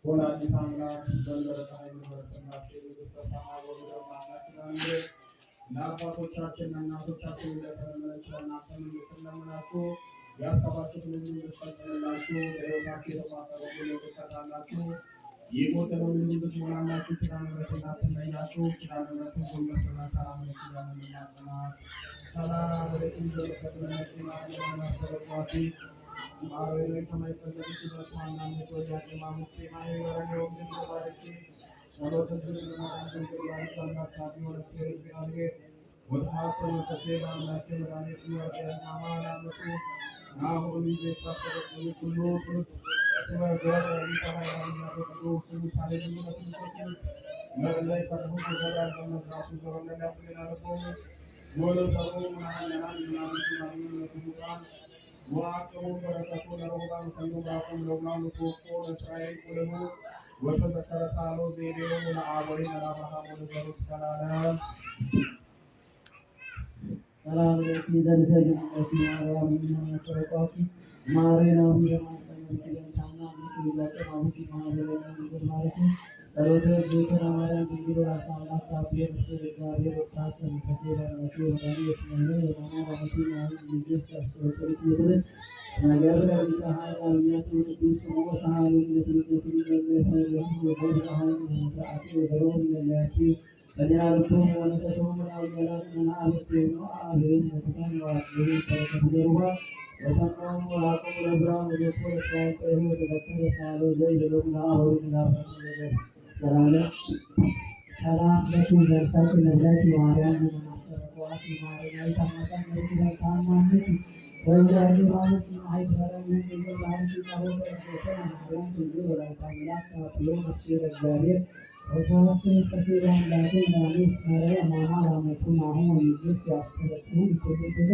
ወላዲተ አምላክ በምሕረተ ኃይል ለአባቶቻችን ለእናቶቻችን እንደተለመነች ለእናንተም እንድትለምናችሁ ያሰባችሁትን እንድትፈጽምላችሁ በሕይወታችሁ የተቋጠረውን እንድትፈታላችሁ የጎደለውን እንድትሞላላችሁ ኪዳነ ምሕረትን እንዳትለያችሁ ኪዳነ ምሕረትን ጎንበስና ሰላም ኪዳነ ምሕረት ሰላም ለኪ ዘሰግነች ማለማስተረቋቲ ማረነ ከማይሰለች ተማና ምትወያቂ ማሙቴ ማይወረው እንድትባረኪ ጸሎተ ዝማሬ እንደማይሰማታ ቢሆን እግዚአብሔር ወታሰነ ተሴባ አምላክ መድኃኒት ይወርዳል አማናመቱ አሁን ይዘሳሰረት ሁሉ ስለ ገረ ይተማና በቅዱ ስሙ ሳሌም ነው መርላይ ፈርሁ ገራል በመዝራሱ ዘወለላ ተናለቆ ወለ ሰው ማናና ምናምን ነው ወአቀሙ በረከቱ ለሮባን ከንዱባቁም ለውናኑ ሶቆ ለእስራኤል ቁልሙ ወተዘከረ ሳሎ ዜዴው ለአቦሪ ለአብርሃም ወለዘሩስ ሰላም ሰላም ለኪ ዘንሰግድ ማርያም ተረቋቂ ማርያም የማሰነች ለታና ምትለቀ ማቡቲ ማዘለና ማለት ጸሎተ ቤተና ማርያም ድንግል ወላዲተ አምላክ እግዚአብሔር ወታሰን ከሴራ ነው ወዳኒ እስመነ የማና ባቲ ነው ልጅስ አስተወጥሪ ይብረት ነገር ለታሃይ አልያቱ ቅዱስ ሞሳሃሉ ለትልቁ ለዘፈረም ወደሃይ ወዳቲ ወደሮም ለያቲ ሰዲራቱ ወነተቶም አልገላን አብስቴ ነው አብሬን ወተን ዋስሪ ተከብሩዋ ወተቆም ወአቆም ለብራን ወደስኮ ለስራይ ወደተከለ ሳሎ ዘይ ለሎና አሁን ሰላም ለኪ ዘርሳች ለዛች ማርያም ማስተረቋት ማርያም ታማሳን ለኪ ታማነት ወይራኒ ማለት አይፈረም እንደዛች ታወቀ ማርያም ትግል ወላይ ታምላክ ሳጥሎ መስለ እግዚአብሔር ወታሰ ከሲራን ላቴ ናሚስ ማርያም ማማራመቱ አሁን ይዝስ ያስተረቱ ይተደደ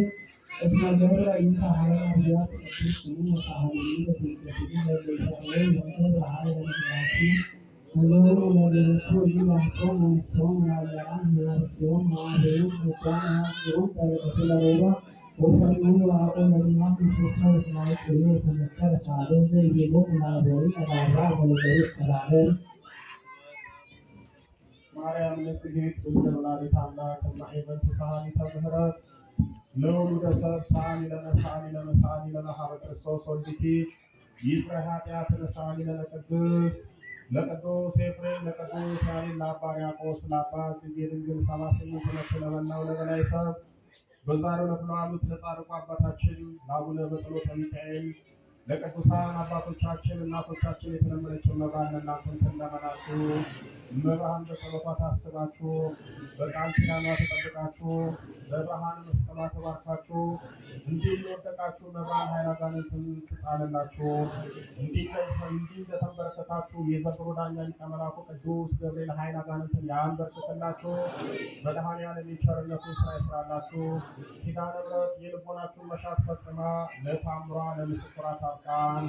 እስማ ገብረ ይታ ሀላ ያት ቅዱስ ስሙ ሳሃሊ ለተከለ ለለይ ወንደ ሀይለ ለኪ Hello, wonderful you are from strong Ryan, you are from Mario, the China, group, Pilarova, open you are on the mountain to first night to you from the Sarasado, they go in our body and our rival is Sarada. Mariam, investigate with the Laditanda, and my event to Sani Tamara. No, the Sani and the Sani and the Harvard social disease. Israel had after the Sani and the Kadus. ለቅዱስ ኤፍሬም ለቅዱስ ያሬድ ለአባ ያዕቆብ ለአባ ጽጌ ድንግል ሰባት ስምንት ለመላው ለበላይ ሰብ በዛሬው ዕለት ለዋሉት ለጻድቁ አባታችን ለአቡነ በጸሎተ ሚካኤል ለቅዱሳን አባቶቻችን እናቶቻችን የተለመነችው መባን ለእናንተም ትለመናችሁ መባህን በጸሎቷ ታስባችሁ በቃል ኪዳኗ ተጠብቃችሁ በብርሃን መስቀሏ ተባርካችሁ እንዲህ እንደወደቃችሁ መባን ኃይለ አጋንንትን ትጣልላችሁ እንዲህ እንደተንበረከካችሁ የዘብሩ ዳኛ ሊቀ መላኩ ቅዱስ ገብርኤል ኃይለ አጋንንትን ያንበርክክላችሁ መድኃኔዓለም የቸርነቱ ስራ ይስራላችሁ ኪዳነ ምሕረት የልቦናችሁን መሻት ፈጽማ ለታምሯ ለምስክሯ ታብቃን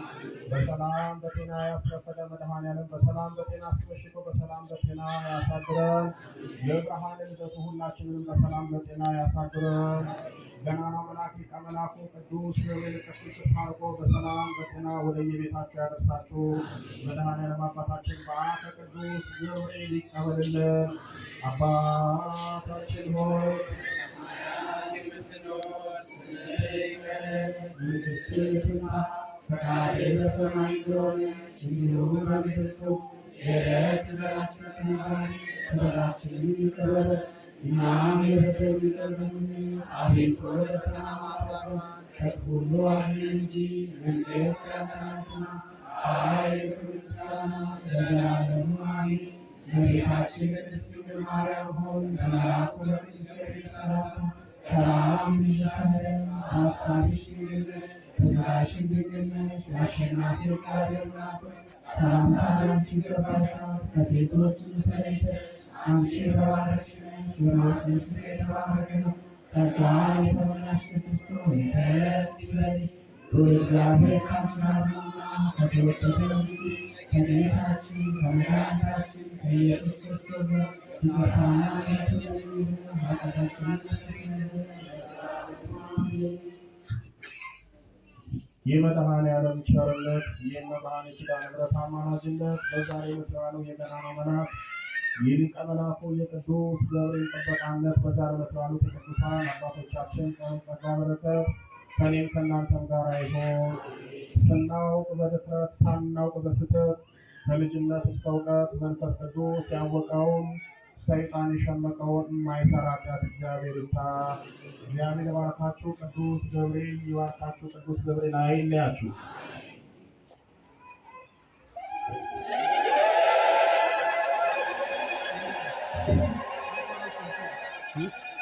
በሰላም በጤና ያስረፈደ መድኃኔዓለም በሰላም በጤና አስመሽቶ በሰላም በጤና ያሳድረን የብርሃን ልደቱ ሁላችንንም በሰላም በጤና ያሳድረን ገናና መልአክ ሊቀ መላኩ ቅዱስ ገብርኤል ቅዱስ ታርቆ በሰላም በጤና ወደ የቤታችሁ ያደርሳችሁ መድኃኔዓለም አባታችን በአፈ ቅዱስ ገብርኤል ይቀበልልን አባታችን ሆይ ፈቃድህ በሰማይ እንደሆነች እንዲሁ በምድር የዕለት እንጀራችንን ስጠን በደላችንን ይቅር በለን እኛም የበደሉንን ይቅር እንደምንል አቤቱ ወደ ፈተና አታግባን ከክፉ ሁሉ አድነን እንጂ መንግሥት ያንተ ናትና ኃይል ምስጋና ለዘላለሙ አሜን። እመቤታችን ቅድስት ድንግል ማርያም ሆይ በመልአኩ በቅዱስ ገብርኤል ሰላምታ ሰላም እንልሻለን። በሐሳብሽ ድንግል ነሽ በሥጋሽም ድንግል ነሽ የአሸናፊ እግዚአብሔር እናት ሰላምታ ላንቺ ይገባሻል። ከሴቶች ተለይተሽ አንቺ የተባረክሽ ነሽ የመድኃኔዓለም ቸርነት የመድኃኔ ኪዳነ ምሕረት አማላጅነት በዛሬ ምስራኑ የገናናው መልአክ የሊቀ መላኩ የቅዱስ ገብርኤል ጥበቃነት በዛሬ ምስራኑ የቅዱሳን አባቶቻችን ጸጋ በረከት ከእኔም ከእናንተም ጋር ይሁን። ስናውቅ በድፍረት ሳናውቅ በስህተት ከልጅነት እስከ እውቀት መንፈስ ቅዱስ ያወቀውን ሰይጣን የሸመቀውን የማይሰራ ኃጢአት እግዚአብሔር ይፍታ። እግዚአብሔር ይባርካችሁ። ቅዱስ ገብርኤል ይባርካችሁ። ቅዱስ ገብርኤል አይለያችሁ። Hmm?